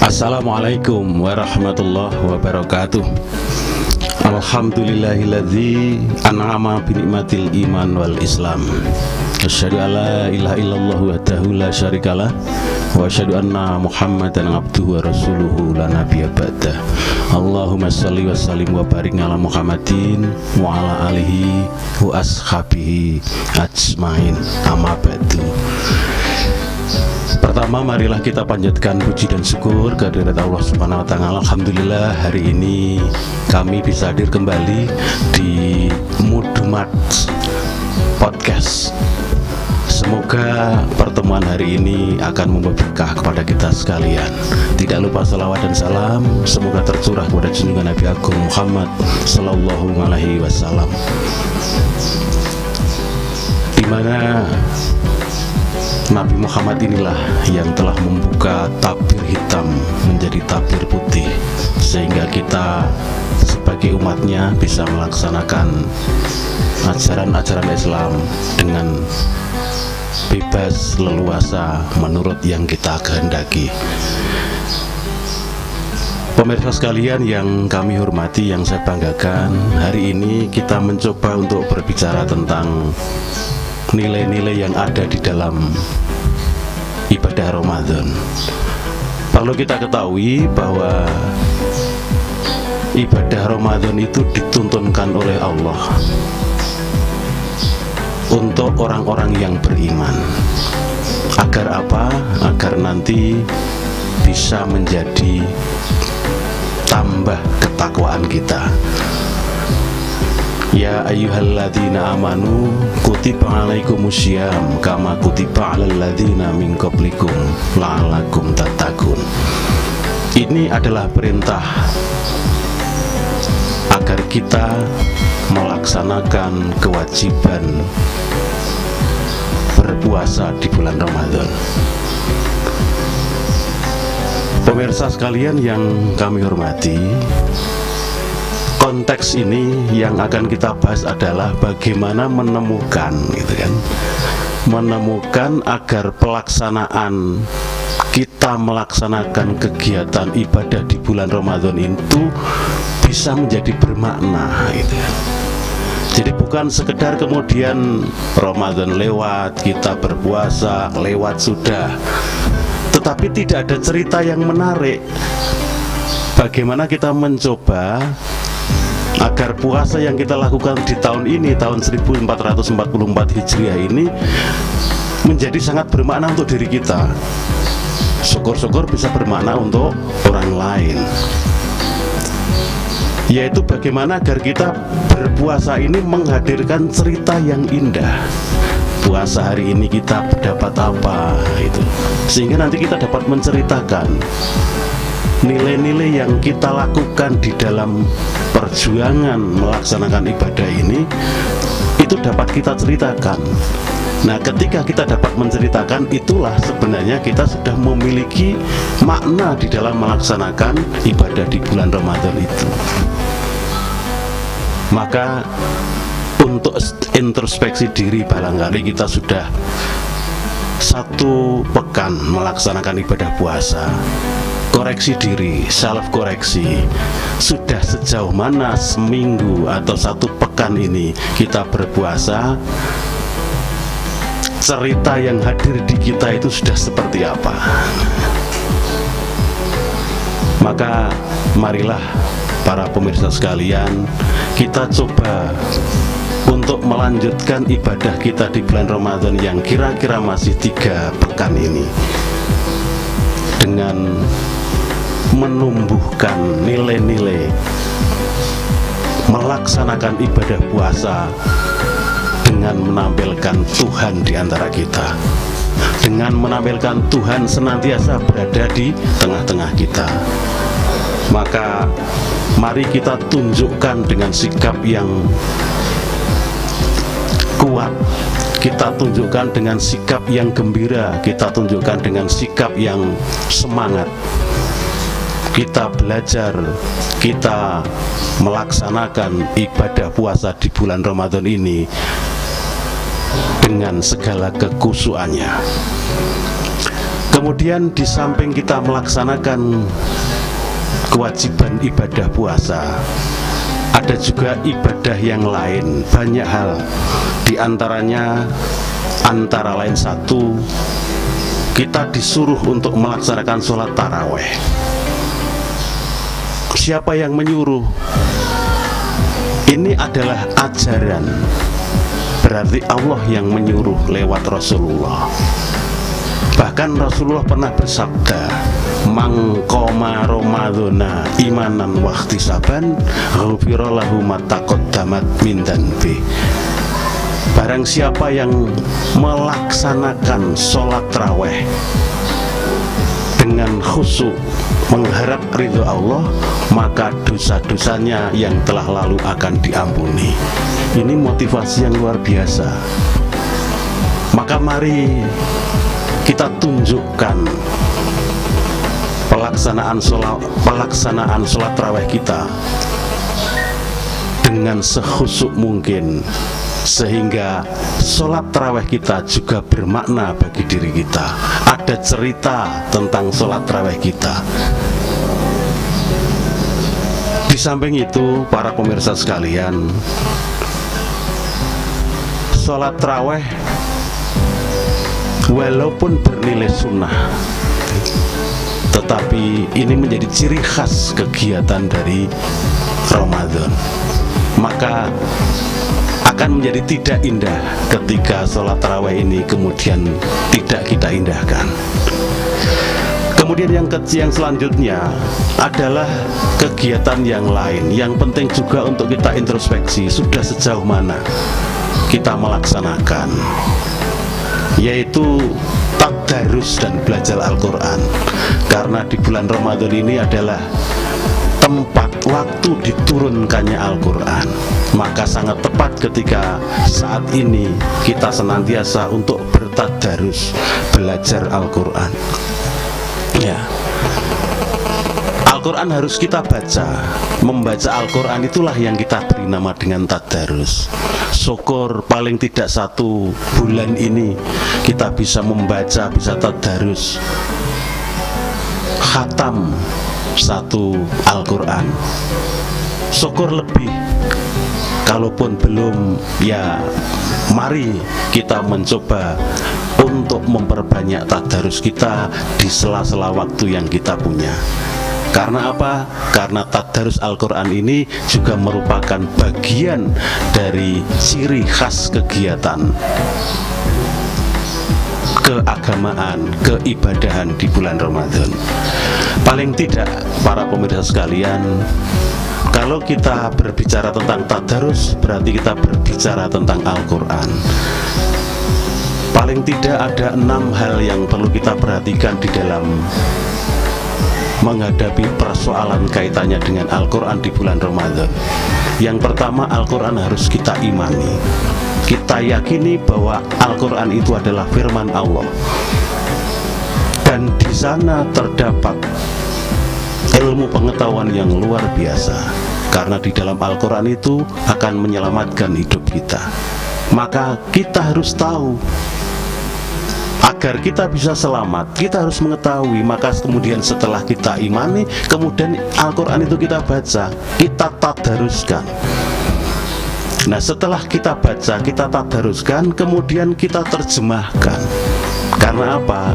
Assalamualaikum warahmatullahi wabarakatuh. Alhamdulillahilladzi an'ama binikmatil iman wal islam. Asyhadu alla ilaha illallah wahdahu la syarikalah wa asyhadu anna Muhammadan abduhu wa rasuluhu la nabiyya ba'dah. Allahumma shalli wa sallim wa barik ala Muhammadin wa ala alihi wa ashabihi ajmain. Amma ba'du. Pertama, marilah kita panjatkan puji dan syukur kehadirat Allah Subhanahu wa Ta'ala. Alhamdulillah, hari ini kami bisa hadir kembali di Mudumat Podcast. Semoga pertemuan hari ini akan membawa berkah kepada kita sekalian. Tidak lupa salawat dan salam semoga tercurah kepada junjungan Nabi Agung Muhammad Sallallahu Alaihi Wasallam, di mana Nabi Muhammad inilah yang telah membuka tabir hitam menjadi tabir putih, sehingga kita sebagai umatnya bisa melaksanakan ajaran-ajaran Islam dengan bebas leluasa menurut yang kita kehendaki. Pemirsa sekalian yang kami hormati, yang saya banggakan, hari ini kita mencoba untuk berbicara tentang nilai-nilai yang ada di dalam ibadah Ramadan. Perlu kita ketahui bahwa ibadah Ramadan itu dituntunkan oleh Allah untuk orang-orang yang beriman. Agar apa? Agar nanti bisa menjadi tambah ketakwaan kita. Ya ayyuhalladzina amanu kutiba alaikumussyam kama kutiba alal ladzina min qablikum la'allakum tattaqun. Ini adalah perintah agar kita melaksanakan kewajiban berpuasa di bulan Ramadan. Pemirsa sekalian yang kami hormati, konteks ini yang akan kita bahas adalah bagaimana menemukan agar pelaksanaan kita melaksanakan kegiatan ibadah di bulan Ramadan itu bisa menjadi bermakna Jadi bukan sekedar kemudian Ramadan lewat, kita berpuasa, lewat sudah, tetapi tidak ada cerita yang menarik. Bagaimana kita mencoba agar puasa yang kita lakukan di tahun ini, tahun 1444 Hijriah ini, menjadi sangat bermakna untuk diri kita. Syukur-syukur bisa bermakna untuk orang lain. Yaitu bagaimana agar kita berpuasa ini menghadirkan cerita yang indah. Puasa hari ini kita dapat apa sehingga nanti kita dapat menceritakan nilai-nilai yang kita lakukan di dalam perjuangan melaksanakan ibadah ini, itu dapat kita ceritakan. Nah, ketika kita dapat menceritakan, itulah sebenarnya kita sudah memiliki makna di dalam melaksanakan ibadah di bulan Ramadan itu. Maka untuk introspeksi diri, barangkali kita sudah 1 pekan melaksanakan ibadah puasa. Koreksi diri, self koreksi. Sudah sejauh mana seminggu atau 1 pekan ini kita berpuasa? Cerita yang hadir di kita itu sudah seperti apa? Maka marilah para pemirsa sekalian, kita coba untuk melanjutkan ibadah kita di bulan Ramadan yang kira-kira masih 3 pekan ini, dengan menumbuhkan nilai-nilai melaksanakan ibadah puasa dengan menampilkan Tuhan di antara kita, dengan menampilkan Tuhan senantiasa berada di tengah-tengah kita. Maka mari kita tunjukkan dengan sikap yang kuat, kita tunjukkan dengan sikap yang gembira, kita tunjukkan dengan sikap yang semangat. Kita belajar, kita melaksanakan ibadah puasa di bulan Ramadan ini dengan segala kekhusyuannya. Kemudian di samping kita melaksanakan kewajiban ibadah puasa, ada juga ibadah yang lain, banyak hal. Di antaranya antara lain satu, kita disuruh untuk melaksanakan sholat taraweh. Siapa yang menyuruh? Ini adalah ajaran, berarti Allah yang menyuruh lewat Rasulullah. Bahkan Rasulullah pernah bersabda, "Man qoma Ramadhana imanan wa ihtisaban, ghufira lahu ma taqaddamat min dhanbi." Barang siapa yang melaksanakan sholat tarawih dengan khusyuk mengharap ridho Allah, maka dosa-dosanya yang telah lalu akan diampuni. Ini motivasi yang luar biasa. Maka mari kita tunjukkan pelaksanaan sholat tarawih kita dengan sekhusyuk mungkin, sehingga sholat tarawih kita juga bermakna bagi diri kita. Ada cerita tentang sholat tarawih kita. Di samping itu, para pemirsa sekalian, sholat tarawih walaupun bernilai sunnah, tetapi ini menjadi ciri khas kegiatan dari Ramadan. Maka akan menjadi tidak indah ketika sholat tarawih ini kemudian tidak kita indahkan. Kemudian yang selanjutnya adalah kegiatan yang lain. Yang penting juga untuk kita introspeksi, sudah sejauh mana kita melaksanakan, yaitu tadarus dan belajar Al-Quran. Karena di bulan Ramadan ini adalah tempat waktu diturunkannya Al-Quran, maka sangat tepat ketika saat ini kita senantiasa untuk bertadarus, belajar Al-Quran. Ya, Al-Quran harus kita baca. Membaca Al-Quran itulah yang kita beri nama dengan tadarus. Syukur paling tidak 1 bulan ini kita bisa membaca, bisa tadarus, khatam 1 Al-Quran. Syukur lebih. Kalaupun belum, ya mari kita mencoba untuk memperbanyak tadarus kita di sela-sela waktu yang kita punya. Karena apa? Karena tadarus Al-Quran ini juga merupakan bagian dari ciri khas kegiatan keagamaan, keibadahan di bulan Ramadan. Paling tidak, para pemirsa sekalian, kalau kita berbicara tentang tadarus, berarti kita berbicara tentang Al-Quran. Paling tidak ada 6 hal yang perlu kita perhatikan di dalam menghadapi persoalan kaitannya dengan Al-Quran di bulan Ramadan. Yang pertama, Al-Quran harus kita imani. Kita yakini bahwa Al-Quran itu adalah firman Allah, dan di sana terdapat ilmu pengetahuan yang luar biasa. Karena di dalam Al-Quran itu akan menyelamatkan hidup kita. Maka kita harus tahu, agar kita bisa selamat, kita harus mengetahui. Maka kemudian setelah kita imani, kemudian Al-Quran itu kita baca, kita tadaruskan. Nah, setelah kita baca, kita tadaruskan, kemudian kita terjemahkan. Karena apa?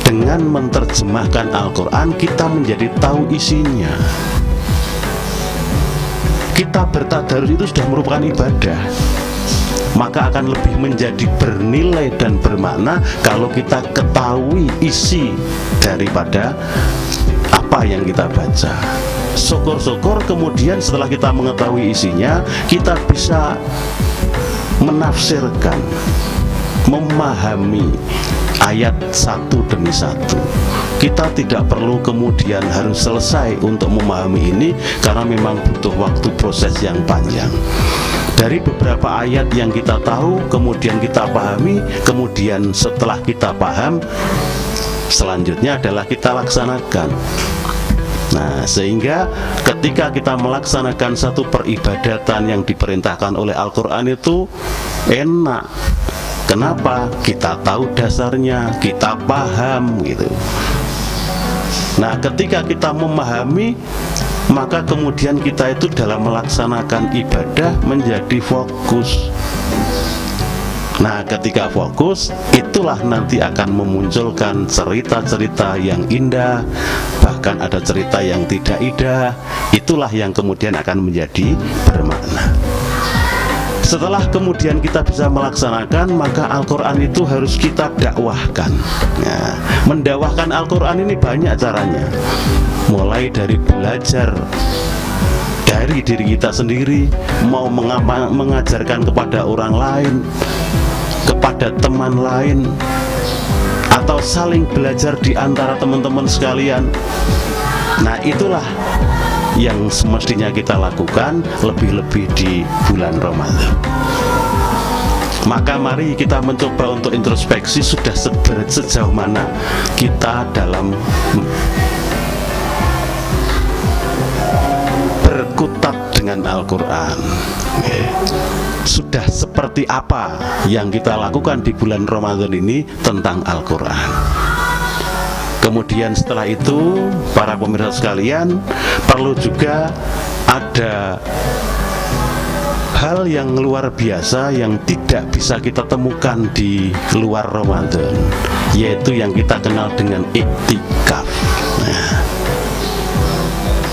Dengan menerjemahkan Al-Quran, kita menjadi tahu isinya. Kita bertadarus itu sudah merupakan ibadah. Maka akan lebih menjadi bernilai dan bermakna kalau kita ketahui isi daripada apa yang kita baca. Syukur-syukur kemudian setelah kita mengetahui isinya, kita bisa menafsirkan, memahami ayat satu demi satu. Kita tidak perlu kemudian harus selesai untuk memahami ini, karena memang butuh waktu proses yang panjang. Dari beberapa ayat yang kita tahu, kemudian kita pahami, kemudian setelah kita paham, selanjutnya adalah kita laksanakan. Nah, sehingga ketika kita melaksanakan satu peribadatan yang diperintahkan oleh Al-Quran itu enak, Kenapa? Kita tahu dasarnya, kita paham gitu. Nah, ketika kita memahami, maka kemudian kita itu dalam melaksanakan ibadah menjadi fokus. Nah, ketika fokus, itulah nanti akan memunculkan cerita-cerita yang indah, bahkan ada cerita yang tidak indah. Itulah yang kemudian akan menjadi bermakna. Setelah kemudian kita bisa melaksanakan, maka Al-Quran itu harus kita dakwahkan. Nah, mendakwahkan Al-Quran ini banyak caranya. Mulai dari belajar dari diri kita sendiri, mau mengajarkan kepada orang lain, kepada teman lain, atau saling belajar di antara teman-teman sekalian. Nah, itulah yang semestinya kita lakukan, lebih-lebih di bulan Ramadan. Maka mari kita mencoba untuk introspeksi, sudah sejauh mana kita dalam berkutat dengan Al-Quran. Sudah seperti apa yang kita lakukan di bulan Ramadan ini tentang Al-Quran. Kemudian setelah itu, para pemirsa sekalian, perlu juga ada hal yang luar biasa yang tidak bisa kita temukan di luar Ramadan, yaitu yang kita kenal dengan iktikaf. Nah,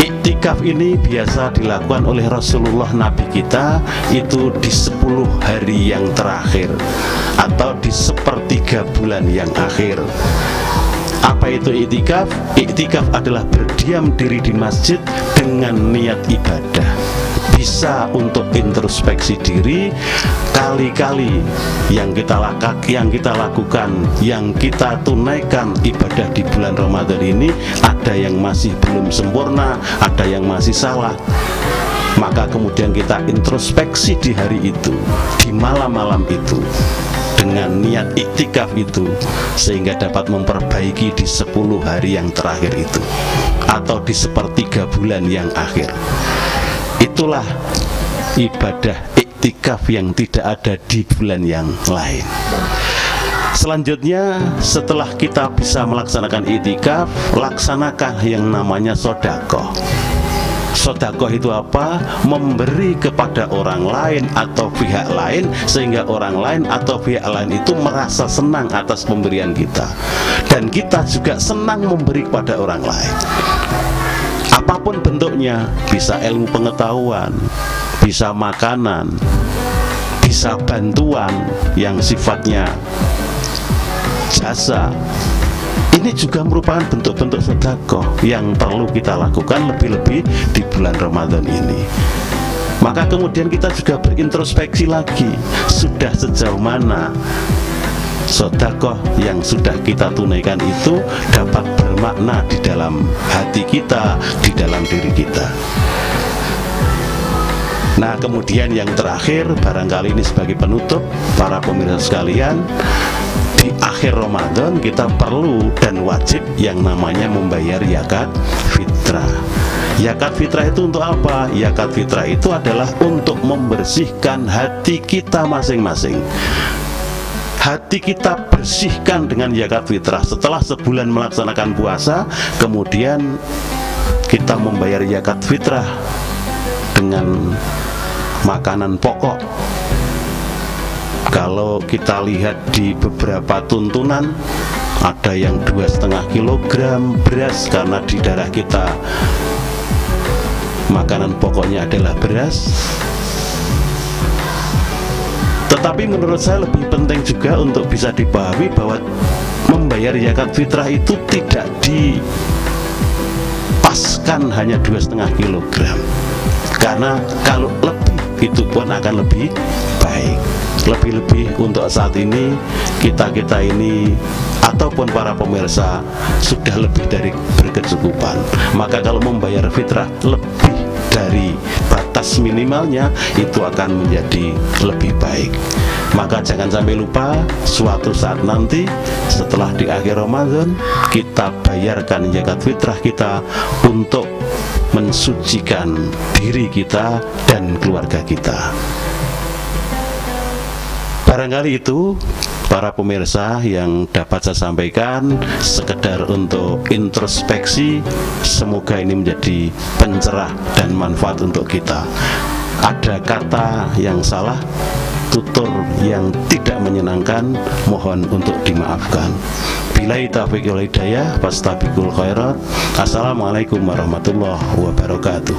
iktikaf ini biasa dilakukan oleh Rasulullah Nabi kita itu di 10 hari yang terakhir atau di sepertiga bulan yang akhir. Apa itu iktikaf? Iktikaf adalah berdiam diri di masjid dengan niat ibadah. Bisa untuk introspeksi diri, kali-kali yang kita lakukan, yang kita tunaikan ibadah di bulan Ramadan ini, ada yang masih belum sempurna, ada yang masih salah. Maka kemudian kita introspeksi di hari itu, di malam-malam itu, dengan niat iktikaf itu, sehingga dapat memperbaiki di 10 hari yang terakhir itu, atau di sepertiga bulan yang akhir. Itulah ibadah iktikaf yang tidak ada di bulan yang lain. Selanjutnya, setelah kita bisa melaksanakan iktikaf, laksanakan yang namanya sedekah. Sedekah itu apa? Memberi kepada orang lain atau pihak lain, sehingga orang lain atau pihak lain itu merasa senang atas pemberian kita, dan kita juga senang memberi kepada orang lain. Apapun bentuknya, bisa ilmu pengetahuan, bisa makanan, bisa bantuan yang sifatnya jasa. Ini juga merupakan bentuk-bentuk sedekah yang perlu kita lakukan lebih-lebih di bulan Ramadan ini. Maka kemudian kita juga berintrospeksi lagi, sudah sejauh mana sedekah yang sudah kita tunaikan itu dapat bermakna di dalam hati kita, di dalam diri kita. Nah, kemudian yang terakhir, barangkali ini sebagai penutup, para pemirsa sekalian, di akhir Ramadan kita perlu dan wajib yang namanya membayar zakat fitrah. Zakat fitrah itu untuk apa? Zakat fitrah itu adalah untuk membersihkan hati kita masing-masing. Hati kita bersihkan dengan zakat fitrah. Setelah sebulan melaksanakan puasa, kemudian kita membayar zakat fitrah dengan makanan pokok. Kalau kita lihat di beberapa tuntunan, ada yang 2,5 kilogram beras, karena di daerah kita makanan pokoknya adalah beras. Tetapi menurut saya lebih penting juga untuk bisa dipahami bahwa membayar zakat fitrah itu tidak dipaskan hanya 2,5 kilogram, karena kalau lebih itu pun akan lebih baik. Lebih-lebih untuk saat ini kita ini ataupun para pemirsa sudah lebih dari berkecukupan. Maka kalau membayar fitrah lebih dari batas minimalnya, itu akan menjadi lebih baik. Maka jangan sampai lupa, suatu saat nanti setelah di akhir Ramadan, kita bayarkan zakat fitrah kita untuk mensucikan diri kita dan keluarga kita. Barangkali itu para pemirsa yang dapat saya sampaikan sekedar untuk introspeksi, semoga ini menjadi pencerah dan manfaat untuk kita. Ada kata yang salah, tutur yang tidak menyenangkan, mohon untuk dimaafkan. Billahi taufiq wal hidayah, fastabiqul khairat. Assalamualaikum warahmatullahi wabarakatuh.